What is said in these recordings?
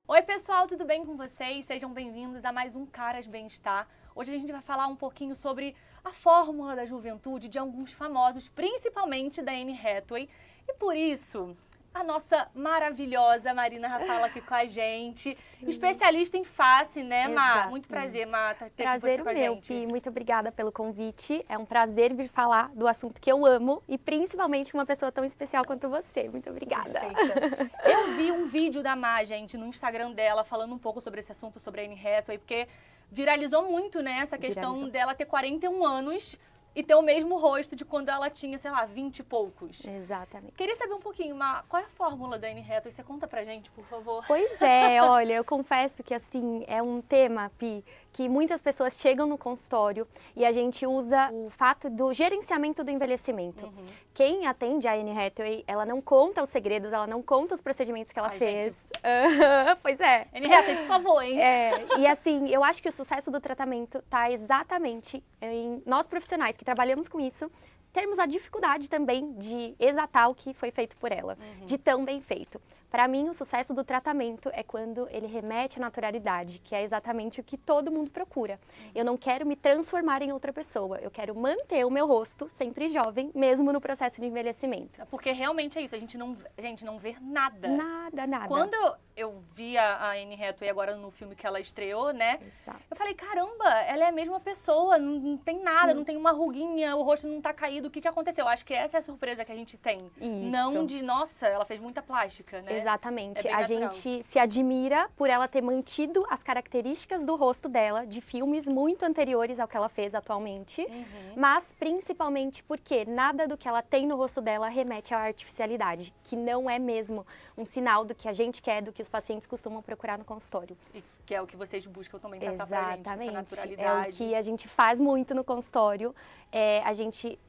Oi pessoal, tudo bem com vocês? Sejam bem-vindos a mais um Caras Bem-Estar. Hoje a gente vai falar um pouquinho sobre a fórmula da juventude de alguns famosos, principalmente da Anne Hathaway. E por isso, a nossa maravilhosa Marina Raffaella aqui com a gente, especialista em face, né, Mar? Exato. Muito prazer, Mar, ter Prazer você com a meu, gente. Pi. Muito obrigada pelo convite. É um prazer vir falar do assunto que eu amo e principalmente com uma pessoa tão especial quanto você. Muito obrigada. Perfeita. Eu vi um vídeo da Mar, gente, no Instagram dela, falando um pouco sobre esse assunto, sobre a Anne Hathaway, porque viralizou muito, né, essa questão dela ter 41 anos e ter o mesmo rosto de quando ela tinha, sei lá, 20 e poucos. Exatamente. Queria saber um pouquinho, Mar, qual é a fórmula da Anne Hathaway? Você conta pra gente, por favor? Pois é, olha, eu confesso que assim, é um tema, Pi, que muitas pessoas chegam no consultório e a gente usa o fato do gerenciamento do envelhecimento. Quem atende a Anne Hathaway, ela não conta os segredos, ela não conta os procedimentos que ela fez. Pois é. Anne Hathaway, por favor, hein? E assim, eu acho que o sucesso do tratamento está exatamente em nós profissionais que trabalhamos com isso, termos a dificuldade também de exatar o que foi feito por ela, de tão bem feito. Para mim, o sucesso do tratamento é quando ele remete à naturalidade, que é exatamente o que todo mundo procura. Eu não quero me transformar em outra pessoa, eu quero manter o meu rosto sempre jovem, mesmo no processo de envelhecimento. Porque realmente é isso, a gente não vê nada. Nada. Quando eu vi a Anne Hathaway agora no filme que ela estreou, né? Exato. Eu falei, caramba, ela é a mesma pessoa, não tem nada, não tem uma ruguinha, o rosto não tá caído, o que aconteceu? Acho que essa é a surpresa que a gente tem. Isso. Não de, nossa, ela fez muita plástica, né? Exatamente. É A natural. gente se admira por ela ter mantido as características do rosto dela, de filmes muito anteriores ao que ela fez atualmente, mas principalmente porque nada do que ela tem no rosto dela remete à artificialidade, que não é mesmo um sinal do que a gente quer, do que os pacientes costumam procurar no consultório. E que é o que vocês buscam também passar pra gente, essa É naturalidade. o que a gente faz muito no consultório, a gente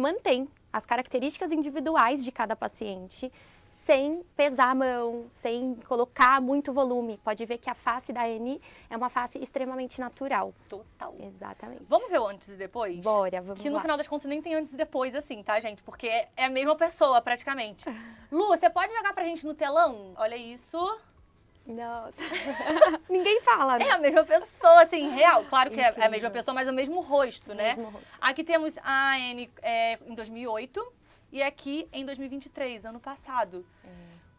mantém as características individuais de cada paciente, sem pesar a mão, sem colocar muito volume. Pode ver que a face da Anne é uma face extremamente natural. Total. Exatamente. Vamos ver o antes e depois? Bora, vamos Que no lá. final das contas nem tem antes e depois, assim, tá, gente? Porque é a mesma pessoa, praticamente. Lu, você pode jogar pra gente no telão? Olha isso. Nossa. Ninguém fala, né? É a mesma pessoa, assim, real. Claro que é a Incrível. mesma pessoa, mas é o mesmo rosto, né? Mesmo rosto. Aqui temos a Anne em 2008 e aqui em 2023, ano passado.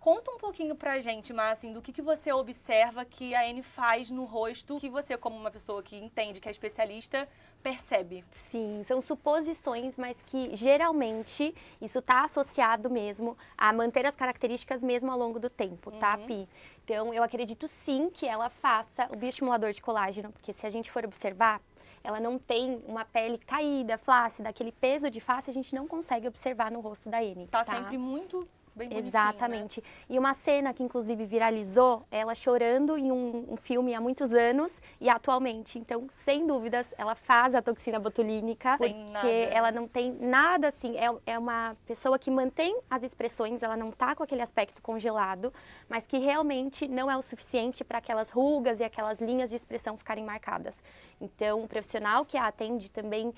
Conta um pouquinho pra gente, Mar, assim, do que você observa que a Anne faz no rosto, que você, como uma pessoa que entende, que é especialista, percebe. Sim, são suposições, mas que geralmente isso está associado mesmo a manter as características mesmo ao longo do tempo, tá, Pi? Então, eu acredito sim que ela faça o bioestimulador de colágeno, porque se a gente for observar, ela não tem uma pele caída, flácida, aquele peso de face a gente não consegue observar no rosto da Anne. Tá sempre muito bem bonitinha, Exatamente. E uma cena que inclusive viralizou, ela chorando em um filme há muitos anos e atualmente. Então, sem dúvidas, ela faz a toxina botulínica, porque ela não tem nada assim, é uma pessoa que mantém as expressões, ela não tá com aquele aspecto congelado, mas que realmente não é o suficiente para aquelas rugas e aquelas linhas de expressão ficarem marcadas. Então, o profissional que a atende também,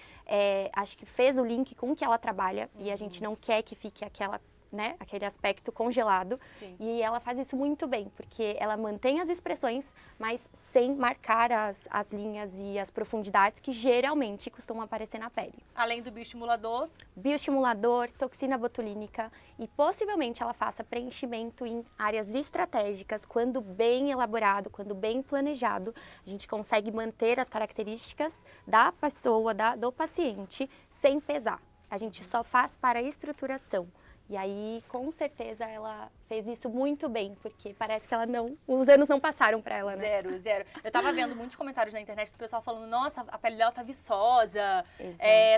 acho que fez o link com o que ela trabalha e a gente não quer que fique aquele aspecto congelado. Sim. E ela faz isso muito bem, porque ela mantém as expressões, mas sem marcar as linhas e as profundidades que geralmente costumam aparecer na pele. Além do bioestimulador. Bioestimulador, toxina botulínica e possivelmente ela faça preenchimento em áreas estratégicas, quando bem elaborado, quando bem planejado, a gente consegue manter as características da pessoa, do paciente, sem pesar. A gente só faz para a estruturação. E aí, com certeza, ela fez isso muito bem, porque parece que os anos não passaram pra ela, né? Zero. Eu tava vendo muitos comentários na internet do pessoal falando, nossa, a pele dela tá viçosa,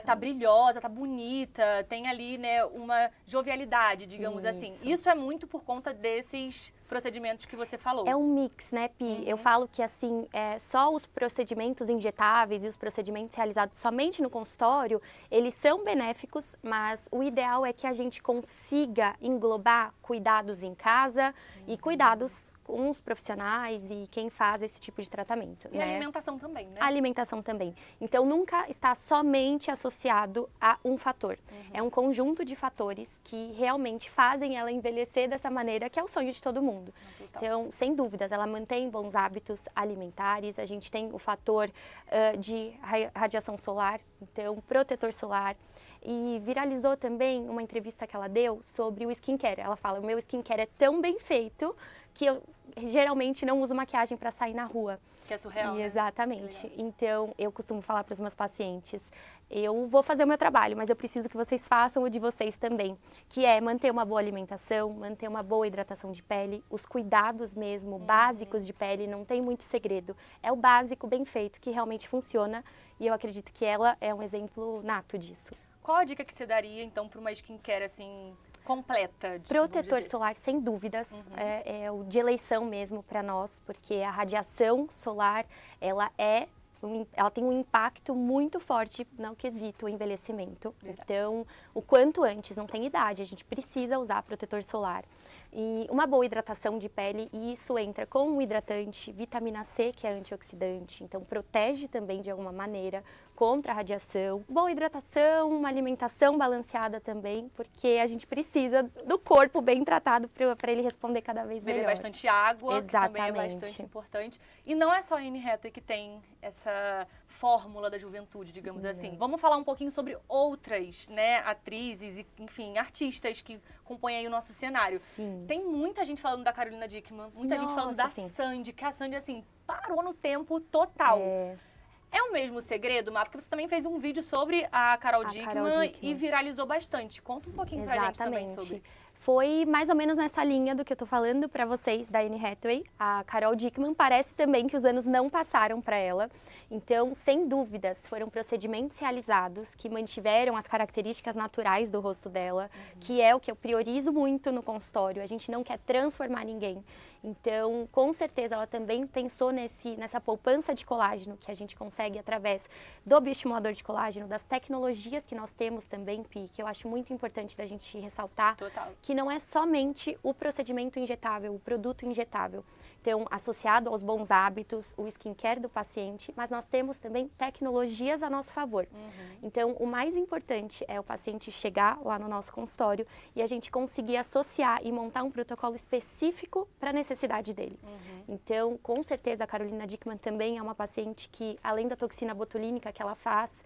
tá brilhosa, tá bonita, tem ali, né, uma jovialidade, digamos assim. Isso é muito por conta desses procedimentos que você falou. É um mix, né, Pi? Eu falo que, assim, só os procedimentos injetáveis e os procedimentos realizados somente no consultório, eles são benéficos, mas o ideal é que a gente consiga englobar cuidados em casa e cuidados com os profissionais e quem faz esse tipo de tratamento. E a alimentação também, né? A alimentação também. Então, nunca está somente associado a um fator. É um conjunto de fatores que realmente fazem ela envelhecer dessa maneira, que é o sonho de todo mundo. Então, sem dúvidas, ela mantém bons hábitos alimentares. A gente tem o fator de radiação solar, então, protetor solar. E viralizou também uma entrevista que ela deu sobre o skincare. Ela fala, o meu skincare é tão bem feito que eu geralmente não uso maquiagem para sair na rua. Que é surreal, né? Exatamente. Então, eu costumo falar para os meus pacientes, eu vou fazer o meu trabalho, mas eu preciso que vocês façam o de vocês também, que é manter uma boa alimentação, manter uma boa hidratação de pele, os cuidados mesmo, básicos de pele, não tem muito segredo. É o básico bem feito que realmente funciona e eu acredito que ela é um exemplo nato disso. Qual a dica que você daria, então, para uma skincare, assim, completa? Protetor solar, sem dúvidas, é o de eleição mesmo para nós, porque a radiação solar, ela tem um impacto muito forte no quesito envelhecimento. Verdade. Então, o quanto antes, não tem idade, a gente precisa usar protetor solar. E uma boa hidratação de pele, e isso entra com um hidratante, vitamina C, que é antioxidante, então protege também de alguma maneira contra a radiação. Boa hidratação, uma alimentação balanceada também, porque a gente precisa do corpo bem tratado para ele responder cada vez melhor. Beber bastante água, exatamente, que também é bastante importante. E não é só a Anne Hathaway que tem essa fórmula da juventude, digamos assim. Vamos falar um pouquinho sobre outras, né, atrizes e, enfim, artistas que compõem aí o nosso cenário. Sim. Tem muita gente falando da Carolina Dickman, muita gente falando da Sandy, que a Sandy, assim, parou no tempo total. É o mesmo segredo, Má? Porque você também fez um vídeo sobre a Carol Dickman e viralizou bastante. Conta um pouquinho pra gente também sobre. Foi mais ou menos nessa linha do que eu tô falando para vocês da Anne Hathaway. A Carol Dickman parece também que os anos não passaram para ela. Então, sem dúvidas, foram procedimentos realizados que mantiveram as características naturais do rosto dela, que é o que eu priorizo muito no consultório. A gente não quer transformar ninguém. Então, com certeza, ela também pensou nessa poupança de colágeno que a gente consegue através do bioestimulador de colágeno, das tecnologias que nós temos também, Pi, que eu acho muito importante da gente ressaltar. Total. Que não é somente o procedimento injetável, o produto injetável. Então, associado aos bons hábitos, o skincare do paciente, mas nós temos também tecnologias a nosso favor. Então, o mais importante é o paciente chegar lá no nosso consultório e a gente conseguir associar e montar um protocolo específico para a necessidade dele. Então, com certeza, a Carolina Dickman também é uma paciente que, além da toxina botulínica que ela faz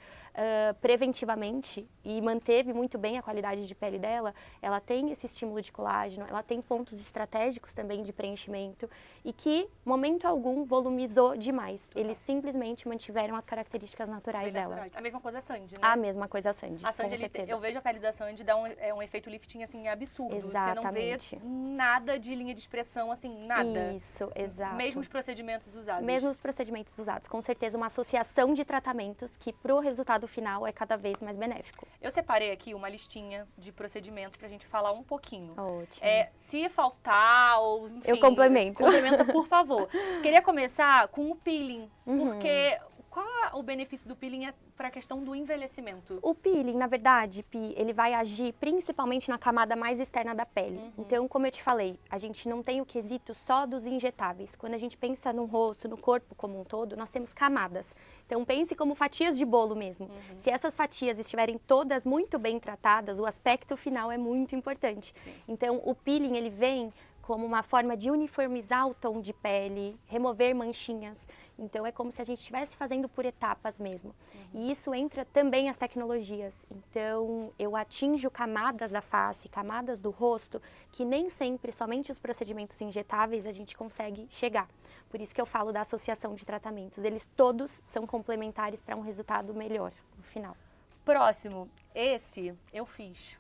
preventivamente e manteve muito bem a qualidade de pele dela, ela tem esse estímulo de colágeno, ela tem pontos estratégicos também de preenchimento e que, momento algum, volumizou demais. Eles simplesmente mantiveram as características naturais dela. A mesma coisa a Sandy, né? A mesma coisa a Sandy, a Sandy, com certeza. Eu vejo a pele da Sandy dar um efeito lifting, assim, absurdo. Exatamente. Você não vê nada de linha de expressão, assim, nada. Isso, exato. Mesmos procedimentos usados. Mesmos procedimentos usados. Com certeza, uma associação de tratamentos que, pro resultado final, é cada vez mais benéfico. Eu separei aqui uma listinha de procedimentos pra gente falar um pouquinho. Ótimo. Se faltar, ou enfim... Eu complemento. Complementa, por favor. Queria começar com o peeling, porque qual é o benefício do peeling para a questão do envelhecimento? O peeling, na verdade, Pi, ele vai agir principalmente na camada mais externa da pele. Então, como eu te falei, a gente não tem o quesito só dos injetáveis. Quando a gente pensa no rosto, no corpo como um todo, nós temos camadas. Então, pense como fatias de bolo mesmo. Se essas fatias estiverem todas muito bem tratadas, o aspecto final é muito importante. Então, o peeling, ele vem como uma forma de uniformizar o tom de pele, remover manchinhas. Então, é como se a gente estivesse fazendo por etapas mesmo. E isso entra também as tecnologias. Então, eu atinjo camadas da face, camadas do rosto, que nem sempre, somente os procedimentos injetáveis, a gente consegue chegar. Por isso que eu falo da associação de tratamentos. Eles todos são complementares para um resultado melhor no final. Próximo. Esse eu fiz.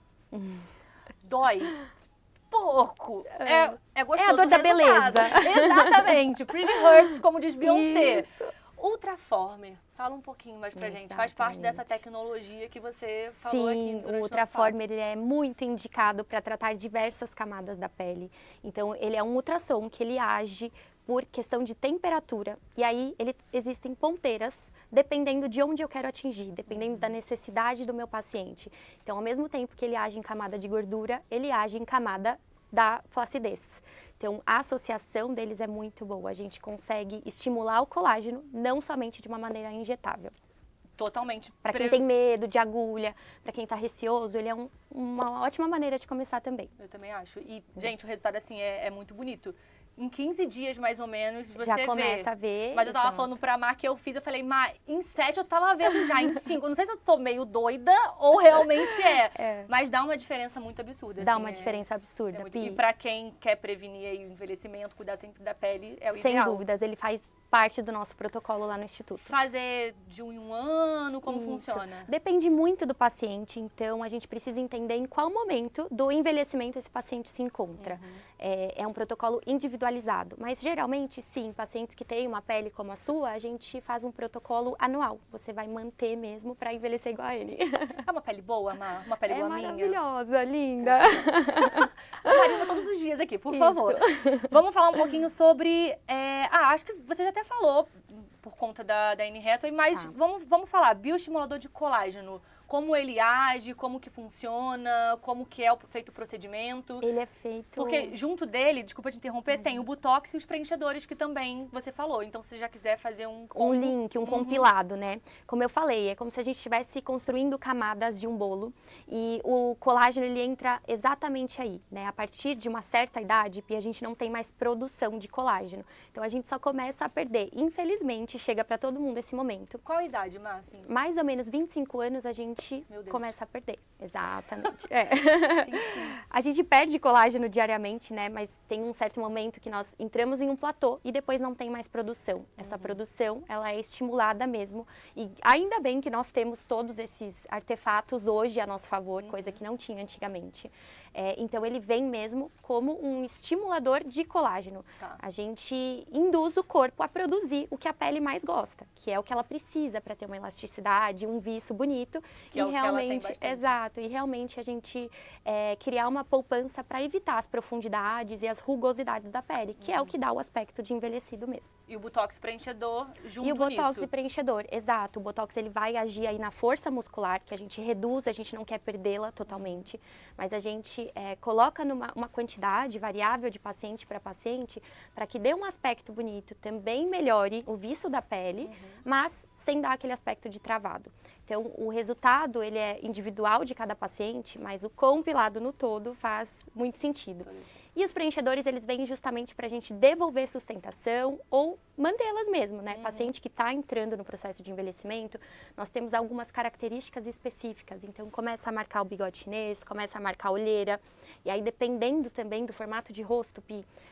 Dói. Pouco. É gostoso. É a dor da beleza. Exatamente. Pretty Hurts, como diz Beyoncé. Isso. Ultraformer. Fala um pouquinho mais pra gente. Faz parte dessa tecnologia que você falou aqui durante o o Ultraformer ele é muito indicado para tratar diversas camadas da pele. Então, ele é um ultrassom que ele age por questão de temperatura. E aí, existem ponteiras, dependendo de onde eu quero atingir, dependendo da necessidade do meu paciente. Então, ao mesmo tempo que ele age em camada de gordura, ele age em camada da flacidez. Então, a associação deles é muito boa. A gente consegue estimular o colágeno, não somente de uma maneira injetável. Totalmente. Para quem tem medo de agulha, para quem está receoso, ele é uma ótima maneira de começar também. Eu também acho. E, gente, o resultado, assim, é muito bonito. Em 15 dias, mais ou menos, você já começa a ver. Mas eu tava falando pra Mar que eu fiz, eu falei, Mar, em 7 eu tava vendo já, em 5. Não sei se eu tô meio doida ou realmente é. Mas dá uma diferença muito absurda. Dá assim, uma diferença absurda, Pi. E pra quem quer prevenir aí o envelhecimento, cuidar sempre da pele, é o Sem ideal. Sem dúvidas, ele faz parte do nosso protocolo lá no Instituto. Fazer de 1 em 1 ano, como funciona? Depende muito do paciente, então a gente precisa entender em qual momento do envelhecimento esse paciente se encontra. É um protocolo individualizado, mas geralmente sim, pacientes que têm uma pele como a sua, a gente faz um protocolo anual. Você vai manter mesmo para envelhecer igual a ele. É uma pele boa, Mar? Uma pele igual a minha? Maravilhosa, linda. Marina todos os dias aqui, por favor. Vamos falar um pouquinho sobre... acho que você já até falou, por conta da N-Hathaway, mas vamos falar, bioestimulador de colágeno. Como ele age, como que funciona, como que é feito o procedimento. Ele é feito... Porque junto dele, desculpa te interromper, tem o Botox e os preenchedores que também você falou. Então, se você já quiser fazer um link, um compilado, né? Como eu falei, é como se a gente estivesse construindo camadas de um bolo. E o colágeno, ele entra exatamente aí, né? A partir de uma certa idade, a gente não tem mais produção de colágeno. Então, a gente só começa a perder. Infelizmente, chega para todo mundo esse momento. Qual a idade, Márcia? Mais ou menos 25 anos, a gente começa a perder. Exatamente. A gente perde colágeno diariamente, né? Mas tem um certo momento que nós entramos em um platô e depois não tem mais produção. Essa produção, ela é estimulada mesmo. E ainda bem que nós temos todos esses artefatos hoje a nosso favor, coisa que não tinha antigamente. Então, ele vem mesmo como um estimulador de colágeno. A gente induz o corpo a produzir o que a pele mais gosta, que é o que ela precisa para ter uma elasticidade, um viço bonito. Que é o que ela tem bastante. Exato, e realmente a gente criar uma poupança para evitar as profundidades e as rugosidades da pele, que é o que dá o aspecto de envelhecido mesmo. E o Botox preenchedor junto nisso. E o Botox preenchedor, exato. O Botox, ele vai agir aí na força muscular, que a gente reduz, a gente não quer perdê-la totalmente, mas a gente coloca uma quantidade variável de paciente para paciente, para que dê um aspecto bonito, também melhore o viço da pele, mas sem dar aquele aspecto de travado. Então, o resultado, ele é individual de cada paciente, mas o compilado no todo faz muito sentido. E os preenchedores, eles vêm justamente para a gente devolver sustentação ou mantê-las mesmo, né? Paciente que está entrando no processo de envelhecimento, nós temos algumas características específicas. Então, começa a marcar o bigode chinês, começa a marcar a olheira. E aí, dependendo também do formato de rosto,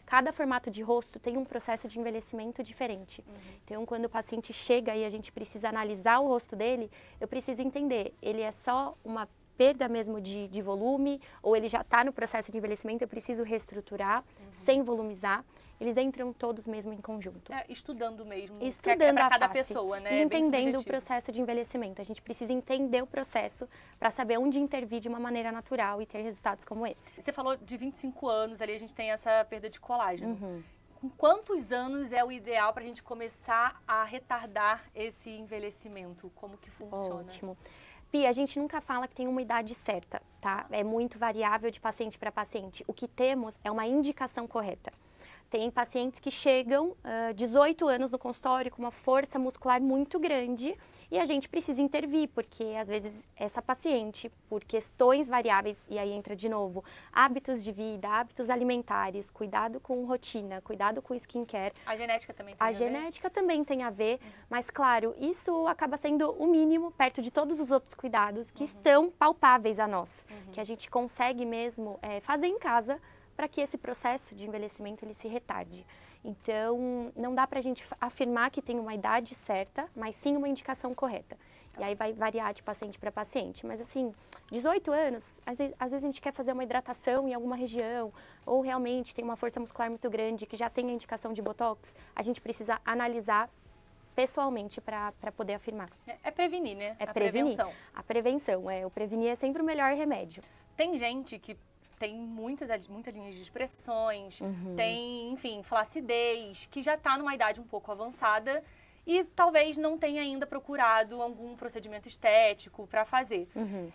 cada formato de rosto tem um processo de envelhecimento diferente. Então, quando o paciente chega e a gente precisa analisar o rosto dele, eu preciso entender, ele é só uma perda mesmo de volume, ou ele já está no processo de envelhecimento, eu preciso reestruturar, sem volumizar. Eles entram todos mesmo em conjunto. Estudando mesmo. Estudando para cada face, pessoa, né? E entendendo o processo de envelhecimento. A gente precisa entender o processo para saber onde intervir de uma maneira natural e ter resultados como esse. Você falou de 25 anos, ali a gente tem essa perda de colágeno. Com quantos anos é o ideal para a gente começar a retardar esse envelhecimento? Como que funciona? Ótimo. Pia, a gente nunca fala que tem uma idade certa, tá? É muito variável de paciente para paciente. O que temos é uma indicação correta. Tem pacientes que chegam 18 anos no consultório com uma força muscular muito grande e a gente precisa intervir, porque às vezes essa paciente, por questões variáveis, e aí entra de novo, hábitos de vida, hábitos alimentares, cuidado com rotina, cuidado com skincare. A genética também tem a ver? A genética também tem a ver, mas claro, isso acaba sendo o mínimo perto de todos os outros cuidados que estão palpáveis a nós, que a gente consegue mesmo fazer em casa, para que esse processo de envelhecimento ele se retarde. Então, não dá para a gente afirmar que tem uma idade certa, mas sim uma indicação correta. E aí vai variar de paciente para paciente. Mas assim, 18 anos, às vezes a gente quer fazer uma hidratação em alguma região, ou realmente tem uma força muscular muito grande, que já tem a indicação de Botox, a gente precisa analisar pessoalmente para poder afirmar. É prevenir, né? É prevenir. A prevenção, o prevenir é sempre o melhor remédio. Tem gente que tem muitas linhas de expressões, tem, enfim, flacidez, que já está numa idade um pouco avançada e talvez não tenha ainda procurado algum procedimento estético para fazer.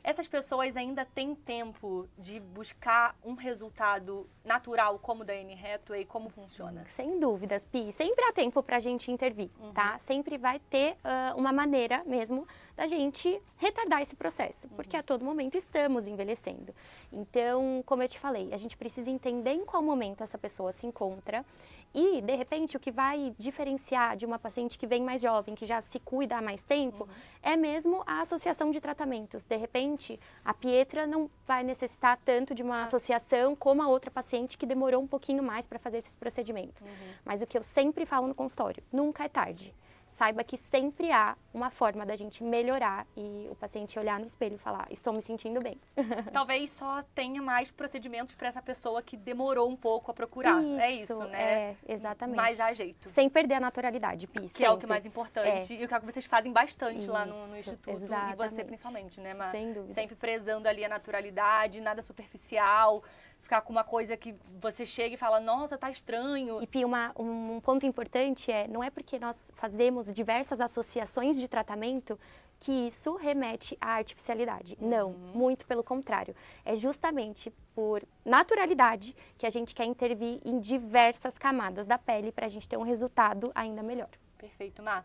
Essas pessoas ainda têm tempo de buscar um resultado natural como o da Anne Hathaway? Como funciona? Sem dúvidas, Pi. Sempre há tempo pra gente intervir, tá? Sempre vai ter uma maneira mesmo da gente retardar esse processo, porque a todo momento estamos envelhecendo. Então, como eu te falei, a gente precisa entender em qual momento essa pessoa se encontra e, de repente, o que vai diferenciar de uma paciente que vem mais jovem, que já se cuida há mais tempo, é mesmo a associação de tratamentos. De repente, a Pietra não vai necessitar tanto de uma associação como a outra paciente que demorou um pouquinho mais para fazer esses procedimentos. Mas o que eu sempre falo no consultório, nunca é tarde. Saiba que sempre há uma forma da gente melhorar e o paciente olhar no espelho e falar, estou me sentindo bem. Talvez só tenha mais procedimentos para essa pessoa que demorou um pouco a procurar. É isso, né? É, exatamente. Mas dá jeito. Sem perder a naturalidade, Pi. Que sempre. é o que é mais importante e o que vocês fazem bastante lá no Instituto. Exatamente. E você principalmente, né, Mar? Sem dúvida. Sempre prezando ali a naturalidade, nada superficial. Ficar com uma coisa que você chega e fala, nossa, tá estranho. E, Pi, um ponto importante não é porque nós fazemos diversas associações de tratamento que isso remete à artificialidade. Não, muito pelo contrário. É justamente por naturalidade que a gente quer intervir em diversas camadas da pele para a gente ter um resultado ainda melhor. Perfeito, Mar.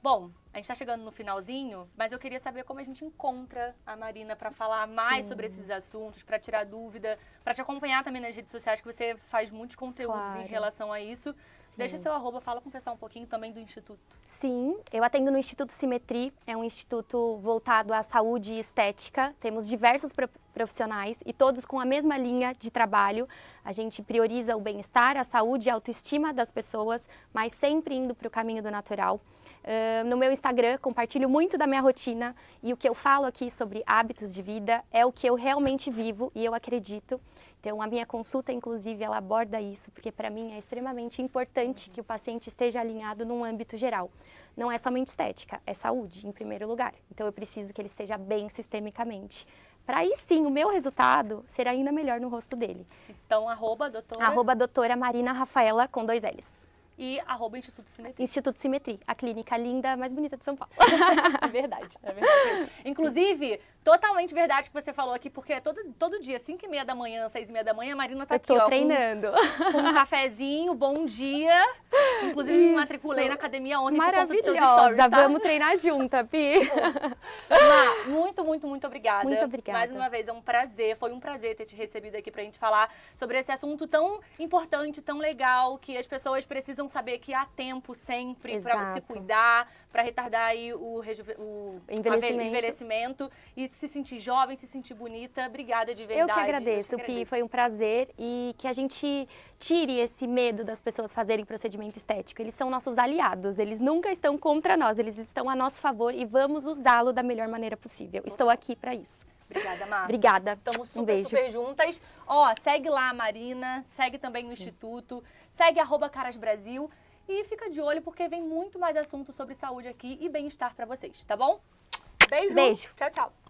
Bom, a gente está chegando no finalzinho, mas eu queria saber como a gente encontra a Marina para falar mais sobre esses assuntos, para tirar dúvida, para te acompanhar também nas redes sociais, que você faz muitos conteúdos em relação a isso. Deixa seu @, fala com o pessoal um pouquinho também do Instituto. Sim, eu atendo no Instituto Simetri, é um instituto voltado à saúde e estética. Temos diversos profissionais e todos com a mesma linha de trabalho. A gente prioriza o bem-estar, a saúde e a autoestima das pessoas, mas sempre indo para o caminho do natural. No meu Instagram, compartilho muito da minha rotina e o que eu falo aqui sobre hábitos de vida é o que eu realmente vivo e eu acredito. Então, a minha consulta, inclusive, ela aborda isso, porque para mim é extremamente importante que o paciente esteja alinhado num âmbito geral. Não é somente estética, é saúde, em primeiro lugar. Então, eu preciso que ele esteja bem sistemicamente. Para aí sim, o meu resultado será ainda melhor no rosto dele. Então, doutora... doutora Marina Rafaela, com 2 L's. E @Instituto Simetri. Instituto Simetri, a clínica linda, mais bonita de São Paulo. É verdade, é verdade. Inclusive, totalmente verdade que você falou aqui, porque todo dia, 5h30 da manhã, 6h30 da manhã, a Marina tá aqui, ó. Tô treinando. Com um cafezinho, bom dia. Inclusive, me matriculei na academia ontem por conta dos seus stories, Maravilhosa, tá? vamos treinar junta, Pi. Má, muito obrigada. Muito obrigada. Mais uma vez, é um prazer, foi um prazer ter te recebido aqui pra gente falar sobre esse assunto tão importante, tão legal, que as pessoas precisam saber que há tempo sempre para se cuidar, para retardar aí o envelhecimento e se sentir jovem, se sentir bonita. Obrigada de verdade. Eu que agradeço, Pi, foi um prazer e que a gente tire esse medo das pessoas fazerem procedimento estético. Eles são nossos aliados, eles nunca estão contra nós, eles estão a nosso favor e vamos usá-lo da melhor maneira possível. Estou aqui para isso. Obrigada, Mar. Obrigada. Estamos super juntas. Ó, segue lá a Marina, segue também o Instituto, segue @carasbrasil e fica de olho porque vem muito mais assunto sobre saúde aqui e bem-estar para vocês, tá bom? Beijo. Beijo. Tchau, tchau.